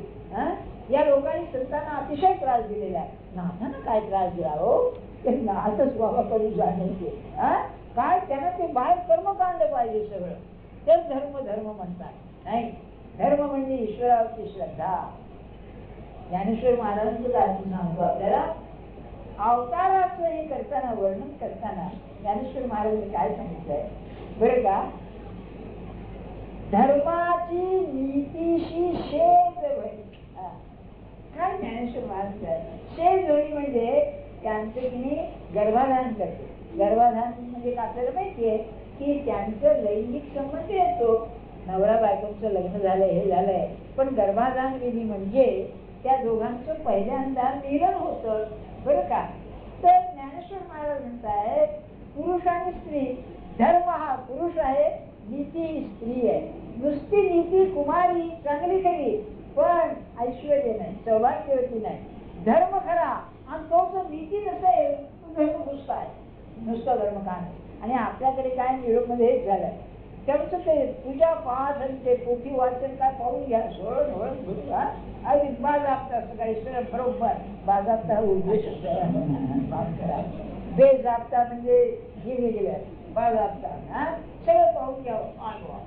या लोकांनी संतांना अतिशय त्रास दिलेला आहे. नाथांना काय त्रास दिला हो, ते नाथच बाबाकडून जाण्याचे. काय त्यांना ते बाहेर कर्म काढलं पाहिजे सगळं. तेच धर्म धर्म म्हणतात. नाही, धर्म म्हणजे ईश्वरावरची श्रद्धा. ज्ञानेश्वर महाराजांचं कारण सांगतो आपल्याला. अवताराचं हे करताना वर्णन करताना ज्ञानेश्वर महाराजांनी काय सांगितलंय बरं का, धर्माची नीतीशी शेत गर्भाधान करते. गर्भाधान म्हणजे आपल्याला माहितीये की त्यांचं लैंगिक संबंध येतो, नवरा बायकोचं लग्न झालंय, हे झालंय, पण गर्भाधान विधी म्हणजे त्या दोघांचं पहिल्यांदा मिलन होतं, बरं का. तर ज्ञानेश्वर महाराज म्हणताय पुरुष आणि स्त्री, धर्म हा पुरुष आहे, नीती ही स्त्री आहे. नुसती नीती कुमारी चांगली खरी, पण ऐश्वर्य नाही, सौभाग्यवती नाही. धर्म खरा आणि तो जर नीती नसेल तो धर्म नुसता आहे, नुसतं धर्म का नाही. आणि आपल्याकडे काय युरोपमध्ये हेच झालंय, त्यांचं ते पूजा पाठ आणि ते पोथी वाचन काय पाहून घ्या, सोडून ओळख अगदी बाजाबता सकाळी बरोबर बाजाबता उद्देश बेजाबता म्हणजे गेले गेले बाजाबता सगळं पाहून घ्यावं.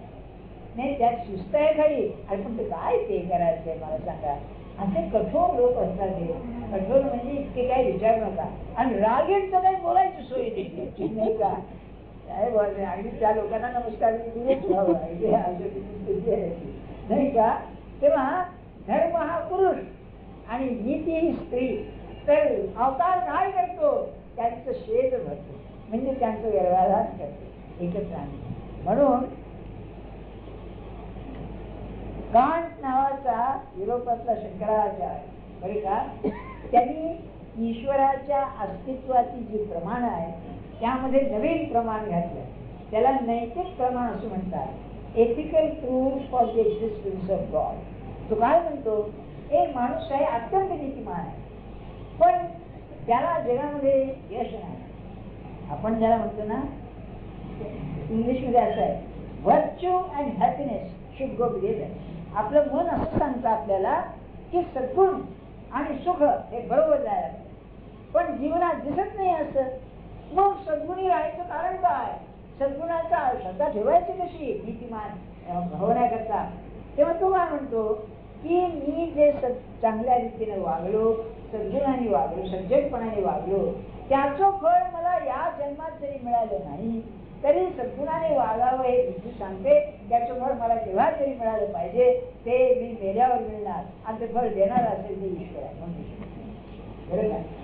नाही त्यात शिस्त आहे खरी, आणि पण ते काय ते करायचंय मला सांगा. असे कठोर लोक असतात, ते कठोर म्हणजे इतके काही विचार नका. आणि रागेंचं काही बोलायची सोय नाही का, काय बोलायचं. अगदी त्या लोकांना नमस्कार नाही का. तेव्हा धर्म हा पुरुष आणि नीती ही स्त्री. तर अवतार काय करतो, त्यांचं शेत भरतो, म्हणजे त्यांचं गर्भाधान करतो, एकच राहणे. म्हणून कांट नावाचा युरोपातला शंकराचार्य, बरे का, त्यांनी ईश्वराच्या अस्तित्वाची जी प्रमाण आहे त्यामध्ये नवीन प्रमाण घातलं. त्याला नैतिक प्रमाण असं म्हणतात, ethical proof for the existence of God. तो काय म्हणतो, एक माणूस आहे अत्यंत नीतिमान आहे, पण त्याला जगामध्ये यश नाही. आपण ज्याला म्हणतो ना, इंग्लिशमध्ये असं आहे, virtue and happiness should go together. आपलं मन असं सांगतं आपल्याला की सद्गुण आणि सुख हे बरोबर जायला पाहिजे, पण जीवनात दिसत नाही असं. मग सद्गुणी राहायचं कारण काय, सद्गुणाचा श्रद्धा ठेवायची कशी नीतिमान होण्याकरता. तेव्हा तो काय म्हणतो की मी जे चांगल्या रीतीने वागलो, सद्गुणाने वागलो, सज्जनपणाने वागलो, त्याचं फळ मला या जन्मात जरी मिळालं नाही तरी सद्गुणाने वागावं हे बुद्धी सांगते. त्याचं फळ मला केव्हा तरी मिळालं पाहिजे, ते मी मेल्यावर मिळणार, आणि ते फळ देणार असेल ते ईश्वर आहे. बरोबर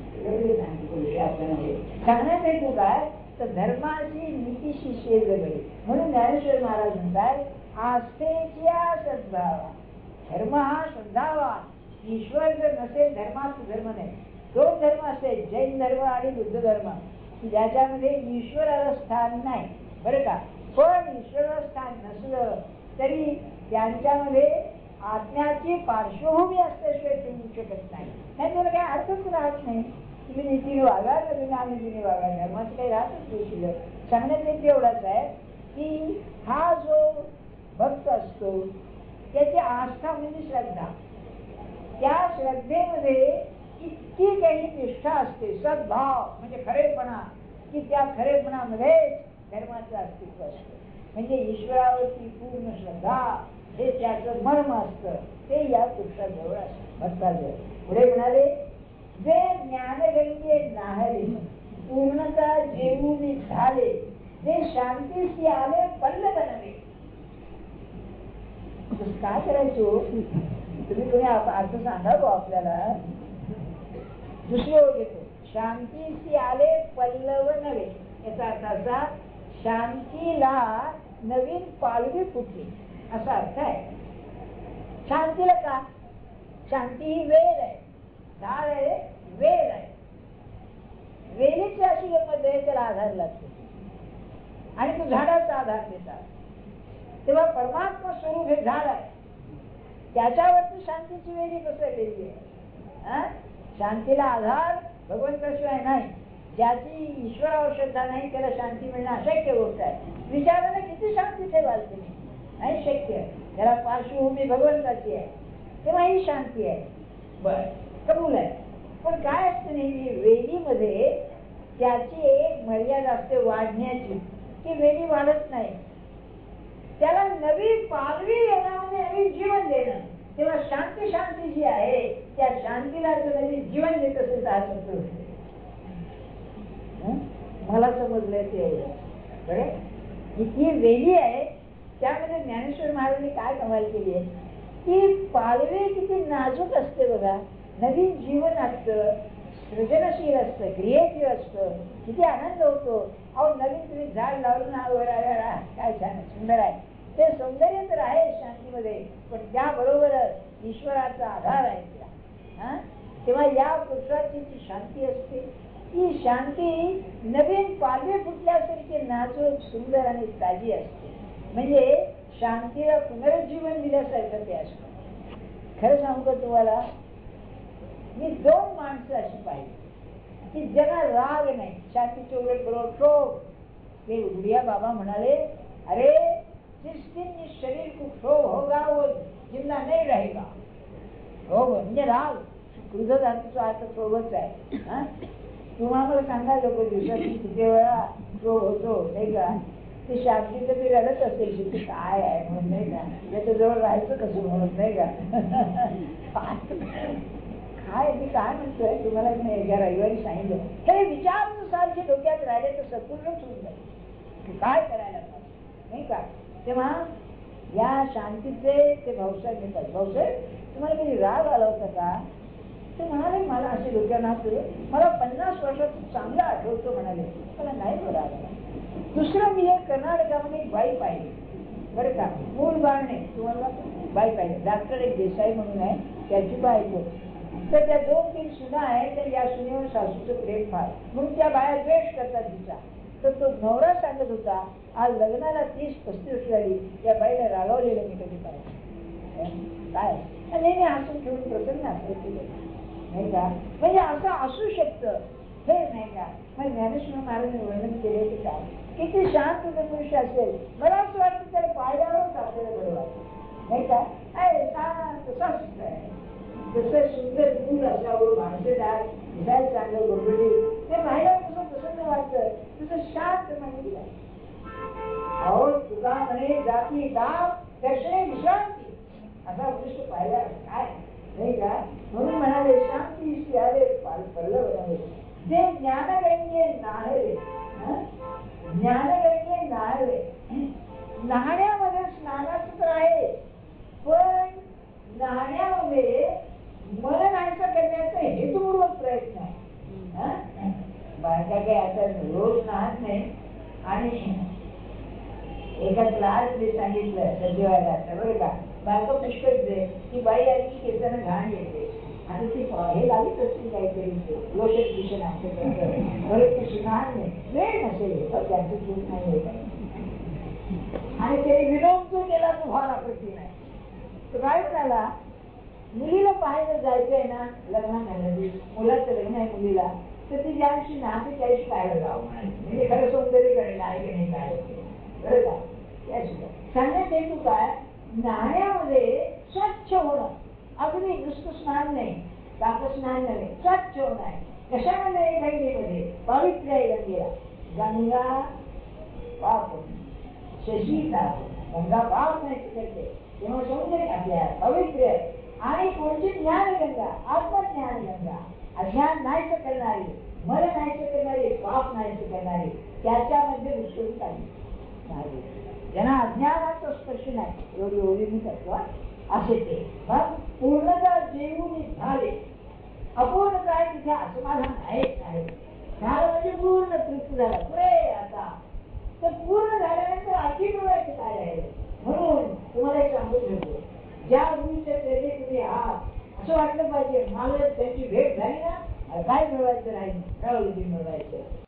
सांगण्यात हेतू काय, तर धर्माची नीतीशी शेज गडी. म्हणून ज्ञानेश्वर महाराज म्हणतात आस्थेच्या सद्भावा. धर्म हा श्रद्धावान. ईश्वर जर नसेल धर्मात धर्म नाही. दोन धर्म असेल, जैन धर्म आणि बुद्ध धर्म, ज्याच्यामध्ये ईश्वराला स्थान नाही, बरं का. पण ईश्वराला स्थान नसलं तरी त्यांच्यामध्ये आज्ञाची पार्श्वभूमी असल्याशिवाय ठेवू शकत नाही. नाही त्याला काही अर्थच राहत नाही. तुम्ही नीतीने वागा, तुम्ही अनितीने वागा, धर्माचं काही राहतच नाही शिल्लक. सांगण्यात येते एवढाच आहे की हा जो भक्त असतो त्याची आस्था म्हणजे श्रद्धा. त्या श्रद्धेमध्ये इतकी काही निष्ठा असते, सद्भाव म्हणजे खरेपणा, की त्या खरेपणामध्ये धर्माचं अस्तित्व असतं. म्हणजे ईश्वरावरती पूर्ण श्रद्धा हे त्याचं मर्म असतं, ते या पुरुषाजवळ असतं, भक्ताजवळ. पुढे म्हणाले जे ज्ञानगंगे नाहले, पूर्णता जेवून झाले, जे शांतीशी आले पल्ल बनले. काय करायचो तुम्ही कोणी अर्थ सांगावं आपल्याला. दुसरी ओळ घेतो, शांतीशी आले पल्लव नवे. याचा अर्थ असा, शांतीला नवीन पालवी फुटली असा अर्थ आहे. शांतीला का, शांती ही वेल आहे, झाड आहे, वेल आहे. वेलीची अशी गंमत आहे, त्याला आधार लागतो आणि तो झाडाचा आधार देतात. तेव्हा परमात्मा स्वरूप हे झाड आहे, त्याच्यावरती शांतीची वेली बसवलेली आहे. शांतीला आधार भगवंताशिवाय नाही. ज्याची ईश्वरावर श्रद्धा नाही त्याला शांती मिळणं अशक्य गोष्ट आहे. विचाराने किती शांती ठेवाल तुम्ही, नाही शक्य. त्याला पार्श्वभूमी भगवंताची आहे, तेव्हा ही शांती आहे. बर कबूल आहे. पण काय असतं नेहमी वेलीमध्ये त्याची एक मर्यादा असते वाढण्याची, की वेली वाढत नाही. त्याला नवी पालवी येण्यामध्ये नवीन जीवन देणं. तेव्हा शांती शांती जी आहे त्या शांतीला जर नवीन जीवन देत असेल तर हा संतोष. मला समजलंय ते एवढं. बरं ही वेली आहे, त्यामध्ये ज्ञानेश्वर महाराजांनी काय कमाल केली आहे की पालवी किती नाजूक असते बघा, नवीन जीवन असतं, सृजनशील असतं, क्रिएटिव्ह असतं, किती आनंद होतो. अहो नवीन तुम्ही झाड लावून वर आल्या, काय छान सुंदर आहे. ते सौंदर्य तर आहे शांतीमध्ये, पण त्याबरोबरच ईश्वराचा आधार आहे तिला. तेव्हा या पुरुषाची जी शांती असते ती शांती नवीन पालवी फुटल्यासारखी नाजूक सुंदर आणि ताजी असते. म्हणजे शांतीला पुनरुज्जीवन दिल्यासारखं ते असतं. खरं सांगू का तुम्हाला, मी 2 माणसं अशी पाहिली की ज्यांना राग नाही, शांतीचे उलट बरोबर क्षोभ. ते उडिया बाबा म्हणाले, अरे जिस दिन इस शरीर को क्षोभ होगा वो जिंदा नहीं रहेगा. क्षोभ म्हणजे राग, क्रोध धातूचा अर्थ क्षोभच आहे. तुम्हाला सांगा, लोक दिवसातून किती वेळा क्षोभ होतो नाही का. ते शांतीचं ते रडत असेल की काय आहे म्हणून नाही का, त्याच्याजवळ राहायचं कसं म्हणत नाही का. काय मी काय म्हणतोय तुम्हाला, एका रविवारी सांगितलं, हे विचार जे डोक्यात राहिले तर संपूर्णच होऊन जाईल, काय करायला पाहिजे नाही का. तेव्हा या शांतीचे ते भाऊसाहेब म्हणतात, भाऊसाहेब तुम्हाला कधी राग आला होता का. ते म्हणाले, मला असे डोक्यात नाचलं, मला 50 वर्षात चांगलं आठवतो म्हणाले, मला नाही राग आला. दुसरं मी हे कर्नाटकामध्ये एक बाई पाहिली बरं का, मूळ बाळणे, तुम्हाला बाई पाहिजे. डॉक्टर एक देसाई म्हणून आहे, त्याची बायको. तर त्या 2-3 सुना आहेत, तर या सुनेवर सासूचं प्रेम फार, म्हणून त्या बाया द्वेष करतात तिचा. तर तो नवरा सांगत होता, आज लग्नाला 30-35 वर्ष झाली, त्या बाईला रागावलेलं मी कधी पाहिजे काय. नेहमी हसून ठेवून प्रसन्न असतं नाही का. म्हणजे असं असू शकतं हे नाही का. मग ज्ञानेश्वर महाराजांनी वर्णन केले की काय किती शांत पुरुष असेल. मला असं वाटतं त्याला पाहिल्यावरच आपल्याला बरं वाटतं नाही का. शांत तसाच आहे, जसं सुंदर फूल असावं, माणसेदार, दिसायला चांगलं गोडगोडी, ते पाहिल्यावर कसं प्रसन्न वाटतं, तसं शांत म्हणजे अहो तुका म्हणे जाती दाब दर्शने विश्रांती, असा पुरुष पाहिला काय नाही का. म्हणून म्हणाले शांती आले पडलं म्हणाले ते ज्ञानगंगे नाहले. ज्ञानगंगे नाहले, नाहण्यामध्ये स्नानाचं तर आहे, पण नाहण्यामध्ये मन नाहीसा करण्याचा हेतुपूर्वक प्रयत्न आहे. बायका काही आता रोज नाहत नाही. आणि एका क्लासने सांगितलं सजीवायला बरं का, बायका पुष्कळ दे की बाई आली की केसांना घाण येते. आता ती हे लावीत असतील काहीतरी लोशन भूषण बरं ती सुनार नाही, वेळ नसेल त्यांचं चूक नाही होत. आणि त्याने विनोद जो केला तो फार अप्रतिम आहे. तो काय म्हणाला, मुलीला पाहायला जायचंय ना लग्नामध्ये, मुलाचं लग्न आहे मुलीला, तर ती ज्या दिवशी नाते त्या दिवशी पाहायला जावं म्हणाली. म्हणजे खरं सौंदर्य करेल आहे की नाही काय बरं का. त्याशिवाय सांगण्यात हेतू काय, नाण्यामध्ये स्वच्छ होणं, अगदी नुसतं स्नान नाही, काक स्नान नव्हे, स्वच्छ होणं आहे. कशामध्ये, गंगेमध्ये, पवित्र आहे गंगेला. गंगा पाप शशी गंगा पाप नाही करते, तेव्हा सौंदर्य आपल्या पवित्र आहे. आणि कोणती ज्ञानगंगा, आत्मज्ञान गंगा, अज्ञान नाहीच करणारी, मन नाहीच करणारी, पाप नाहीच करणारी, त्याच्यामध्ये दुसरं काही ज्यांना अज्ञानाचा स्पर्श नाही एवढी ओळीने तत्व असे ते. मग पूर्णता जेवून झाले, अपूर्णता आहे तिथे असमाधान आहेच आहे. झालं म्हणजे पूर्ण तृप्त झाला, पुढे आता तर पूर्ण झाल्यानंतर आणखी मिळवायचं काय राहिलं. म्हणून तुम्हाला एक सांगू शकतो, ज्या गुरुच्या चरणी तुम्ही आहात असं वाटलं पाहिजे मला त्यांची भेट झाली ना, काय मिळवायचं राहील, मिळवलं मिळवायचं.